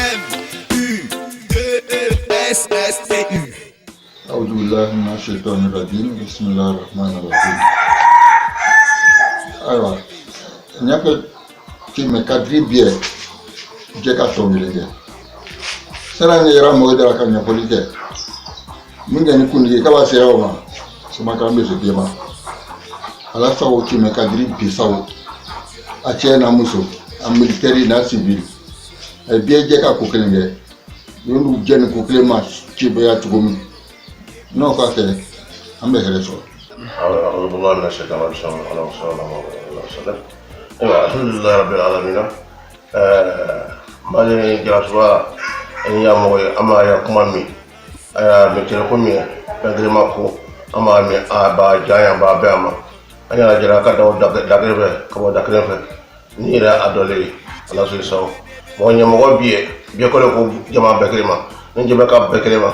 M-U-2-E-S-S-T-U. أعوذ بالله من الشيطان الرجيم بسم الله الرحمن الرحيم. Alors, il n'y a que qui me cadre bien, j'ai qu'à tomber les gars. C'est là qu'il y a un mot de la campagne politique. Nous avons une couille qui va se faire, c'est ma campagne de bien. Alors ça, qui me cadre bien ça, à tiens à Mousso, à militaire et à civil. Et bien, j'ai qu'à couper les gars. Nous nous gagnons couper les matchs qui veulent être commis. Non, quoi que, on me fait ça. أعوذ بالله من الشيطان الرجيم اللهم صل على محمد وسلم. الحمد لله رب العالمين. مالي جلسوا يا موي أما يا كمامي مثل كمي بدري ماكو أما مي أبا جايا بابا أما أنا جرا كده دكتور كم دكتور نيرا أدولي الله سيساو موني موي بيه كله جماعة بكريما نجيب كاب بكريما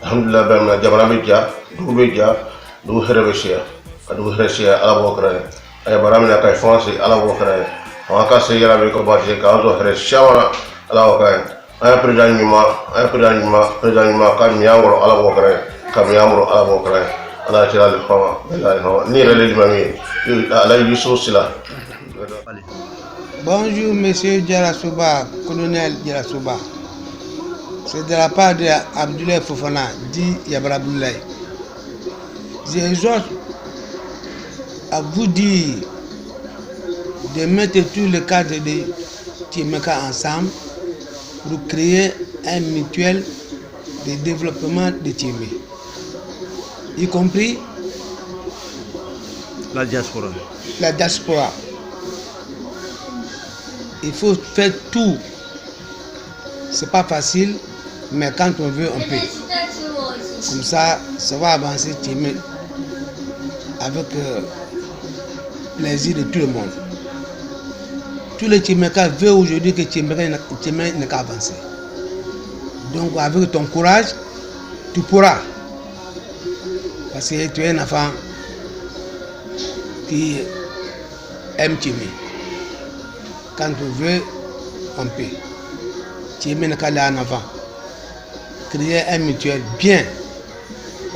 الحمد لله بنا جماعة بيجا دوبيجا du herebesia adu heresia ala bokra ay baramina kay fonsi ala bokra on ka se yara be ko baje ka zo heresia wala ala bokra ay president ma ka miyamro ala bokra ka miyamro ala bokra ala tira le fama la no ni rele mami ala yusu sila. Bonjour monsieur Diarasouba, colonel Diarasouba. C'est de la part de Abdoulaye Fofana, dit Yabra Abdoulaye. J'exhorte à vous dire de mettre tous les cadres de Tiemeka ensemble pour créer un mutuel de développement de Tiemé, y compris la diaspora. La diaspora. Il faut faire tout. C'est pas facile, mais quand on veut, on peut. Comme ça va avancer Tiemé avec plaisir de tout le monde. Tous les Tiemeka veulent aujourd'hui que Tiemé n'est qu'à avancer. Donc avec ton courage, tu pourras. Parce que tu es un enfant qui aime Tiemé. Quand tu veux, on peut. Tiemé n'est qu'à aller en avant. Créer un mutuel bien.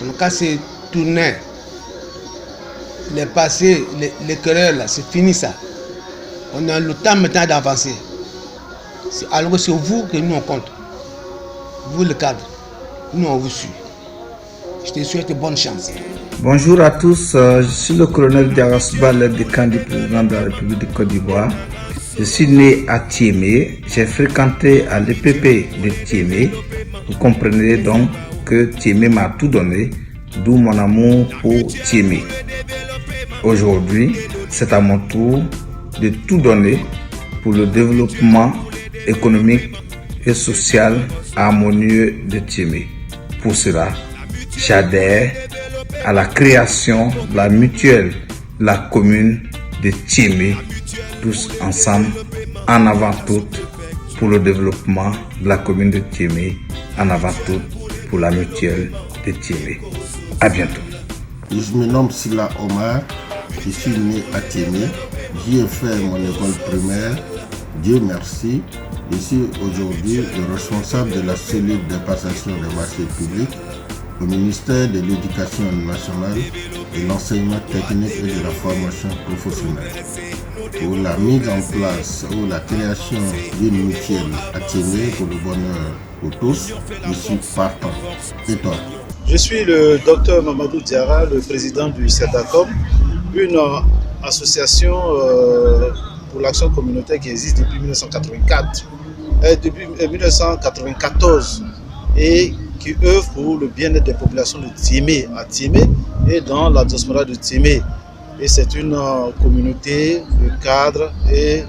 On n'a qu'à se tourner. Les passés, les querelles, là, c'est fini ça. On a le temps maintenant d'avancer. Alors c'est vous que nous on compte. Vous le cadre. Nous on vous suit. Je te souhaite bonne chance. Bonjour à tous, je suis le colonel Diarasouba, l'aide du camp du président de la République de Côte d'Ivoire. Je suis né à Tiemé, j'ai fréquenté à l'EPP de Tiemé. Vous comprenez donc que Tiemé m'a tout donné, d'où mon amour pour Tiemé. Aujourd'hui, c'est à mon tour de tout donner pour le développement économique et social harmonieux de Tiemé. Pour cela, j'adhère à la création de la mutuelle de la commune de Tiemé, tous ensemble, en avant toutes, pour le développement de la commune de Tiemé, en avant toutes, pour la mutuelle de Tiemé. À bientôt. Je me nomme Sila Omar. Je suis né à Tiemé, j'y ai fait mon école primaire, Dieu merci. Je suis aujourd'hui le responsable de la cellule de passation des marchés publics au ministère de l'Éducation nationale, de l'enseignement technique et de la formation professionnelle. Pour la mise en place ou la création d'une mutuelle à Tiemé pour le bonheur pour tous, je suis partant. Et toi? Je suis le docteur Mamadou Diarra, le président du CEDACOM, une association pour l'action communautaire qui existe depuis 1994 et qui œuvre pour le bien-être des populations de Tiemé à Tiemé et dans la diaspora de Tiemé. Et c'est une communauté de cadres et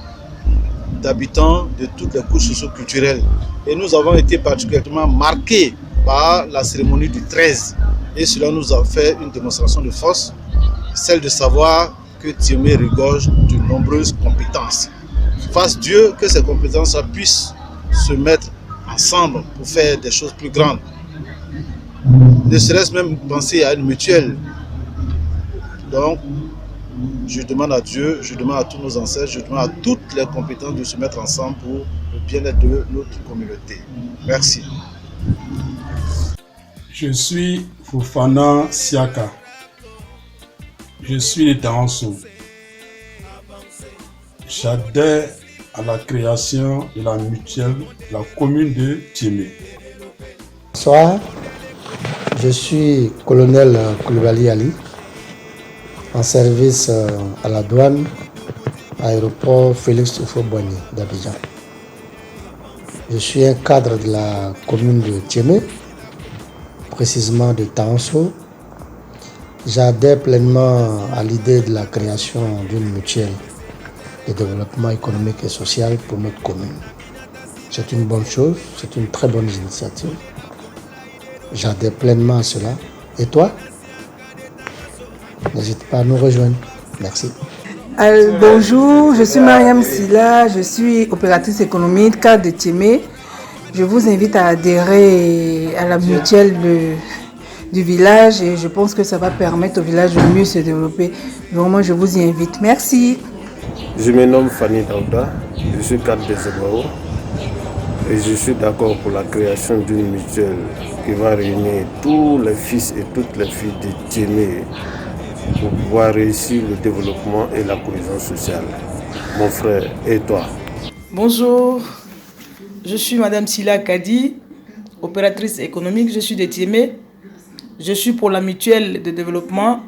d'habitants de toutes les couches socio-culturelles. Et nous avons été particulièrement marqués par la cérémonie du 13. Et cela nous a fait une démonstration de force, celle de savoir que Tiemé regorge de nombreuses compétences. Fasse Dieu que ces compétences puissent se mettre ensemble pour faire des choses plus grandes. Ne serait-ce même penser à une mutuelle. Donc, Je demande à Dieu, je demande à tous nos ancêtres, je demande à toutes les compétences de se mettre ensemble pour le bien-être de notre communauté. Merci. Je suis Fofana Siaka. Je suis de Taranso. J'adhère à la création de la mutuelle de la commune de Tiémé. Bonsoir, je suis colonel Koulibaly Ali, en service à la douane, aéroport Félix Houphouët-Boigny d'Abidjan. Je suis un cadre de la commune de Tiémé, précisément de Taranso. J'adhère pleinement à l'idée de la création d'une mutuelle de développement économique et social pour notre commune. C'est une bonne chose, c'est une très bonne initiative. J'adhère pleinement à cela. Et toi? N'hésite pas à nous rejoindre. Merci. Bonjour, je suis Mariam Silla, je suis opératrice économique cadre de Tiémé. Je vous invite à adhérer à la mutuelle du village et je pense que ça va permettre au village de mieux se développer. Vraiment, je vous y invite. Merci. Je me nomme Fanny Daouda, je suis cadre des Zébao et je suis d'accord pour la création d'une mutuelle qui va réunir tous les fils et toutes les filles de Tiémé pour pouvoir réussir le développement et la cohésion sociale. Mon frère, et toi? Bonjour, je suis Madame Silla Kadi, opératrice économique, je suis de Tiémé. Je suis pour la mutuelle de développement.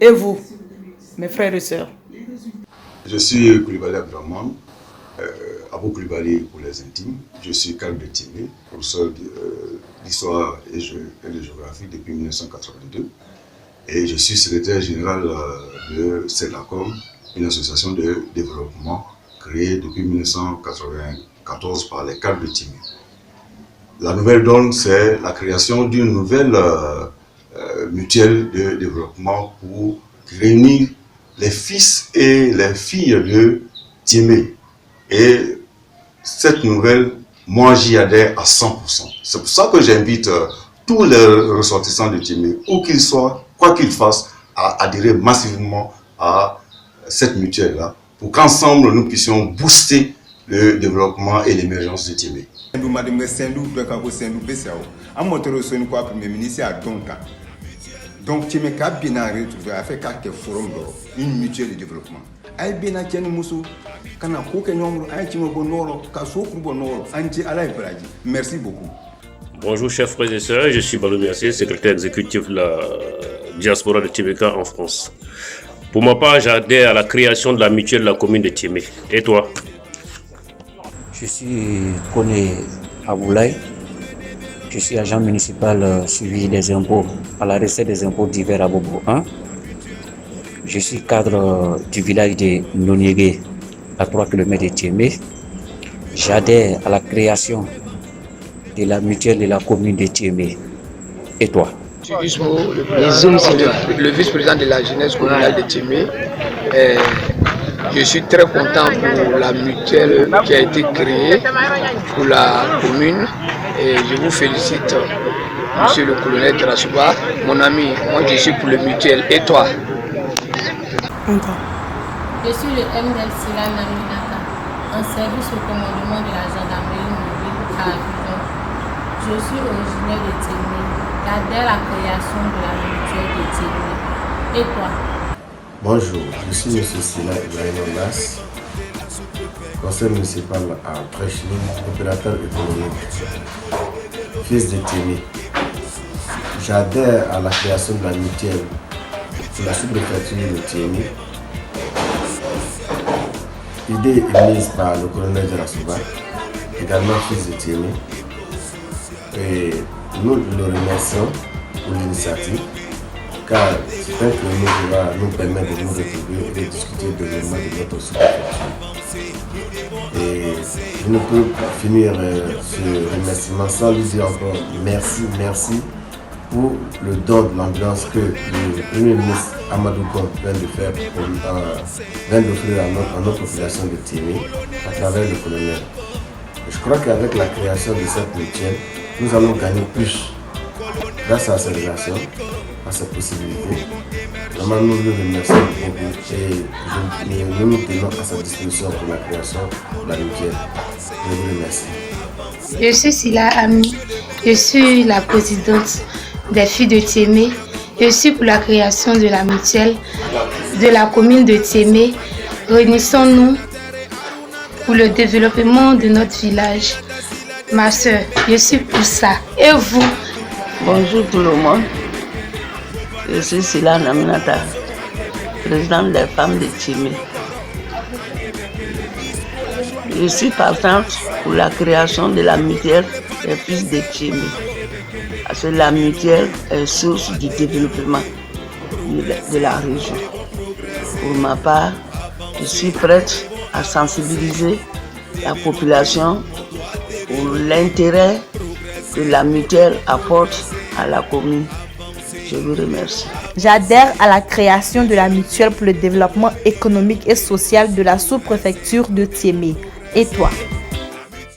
Et vous, mes frères et sœurs? Je suis Koulibaly Abdraman, Abou Koulibaly pour les intimes. Je suis cadre de Tiémé, professeur d'histoire et de géographie depuis 1982. Et je suis secrétaire général de CELACOM, une association de développement créée depuis 1994 par les cadres de Tiémé. La nouvelle donne, c'est la création d'une nouvelle mutuelle de développement pour réunir les fils et les filles de Tiémé. Et cette nouvelle, moi j'y adhère à 100%. C'est pour ça que j'invite tous les ressortissants de Tiémé, où qu'ils soient, quoi qu'ils fassent, à adhérer massivement à cette mutuelle-là, pour qu'ensemble nous puissions booster le développement et l'émergence de Tiémé. Donc, tu me cas bien retrouvé à faire quelques forums une mutuelle de développement. Aïe bien tiens moussou, quand on a nombre, aïe tu me bonoro, kasso bonoro, anti à la Merci beaucoup. Bonjour chers frères et sœurs, je suis Balou Miassé, secrétaire exécutif de la diaspora de Tibéka en France. Pour ma part, j'adhère à la création de la mutuelle de la commune de Tiémé. Et toi? Je suis Koné Aboulaye. Je suis agent municipal suivi des impôts à la recette des impôts divers à Bobo 1. Je suis cadre du village de Noniégué à 3 km de Tiémé. J'adhère à la création de la mutuelle de la commune de Tiémé. Et toi? Je suis le vice-président de la jeunesse communale de Tiémé. Je suis très content pour la mutuelle qui a été créée pour la commune. Et je vous félicite, monsieur le colonel Trasuba, mon ami. Moi, je suis pour le mutuel. Et toi? Je suis le MDL Sila Naminaka, en service au commandement de la gendarmerie mobile à Abidjan. Je suis originaire de Tiémé, j'adhère à la création de la mutuelle de Tiémé. Et toi? Bonjour, je suis M. Sila Ibrahim Nas, conseil municipal à Prêchely, opérateur économique, fils de Tiémé. J'adhère à la création de la mutuelle pour la sous-préfecture de Tiémé. L'idée est mise par le colonel Jarasuba, également fils de Tiémé. Et nous le remercions pour l'initiative, car c'est un créneau qui va nous permettre de nous retrouver et de discuter de l'événement de notre sous-préfecture. Et je ne peux pas finir ce remerciement sans lui dire encore merci pour le don de l'ambiance que le Premier ministre Amadou Gon vient d'offrir à notre population de Tiémé à travers le colonel. Et je crois qu'avec la création de cette mutuelle, nous allons gagner plus grâce à ces relations, à cette possibilité. Vraiment, nous le remercions beaucoup et nous nous tenons à sa disposition pour la création de la mutuelle. Je vous remercie. Je suis Sila Ami, je suis la présidente des filles de Tiémé. Je suis pour la création de la mutuelle de la commune de Tiémé. Réunissons-nous pour le développement de notre village. Ma soeur, je suis pour ça. Et vous? Bonjour tout le monde. Je suis Sila Naminata, présidente des femmes de Tiémé. Je suis partante pour la création de la mutuelle des fils de Tiémé. Parce que la mutuelle est source du développement de la région. Pour ma part, je suis prête à sensibiliser la population pour l'intérêt que la mutuelle apporte à la commune. Je vous remercie. J'adhère à la création de la mutuelle pour le développement économique et social de la sous-préfecture de Tiémé. Et toi?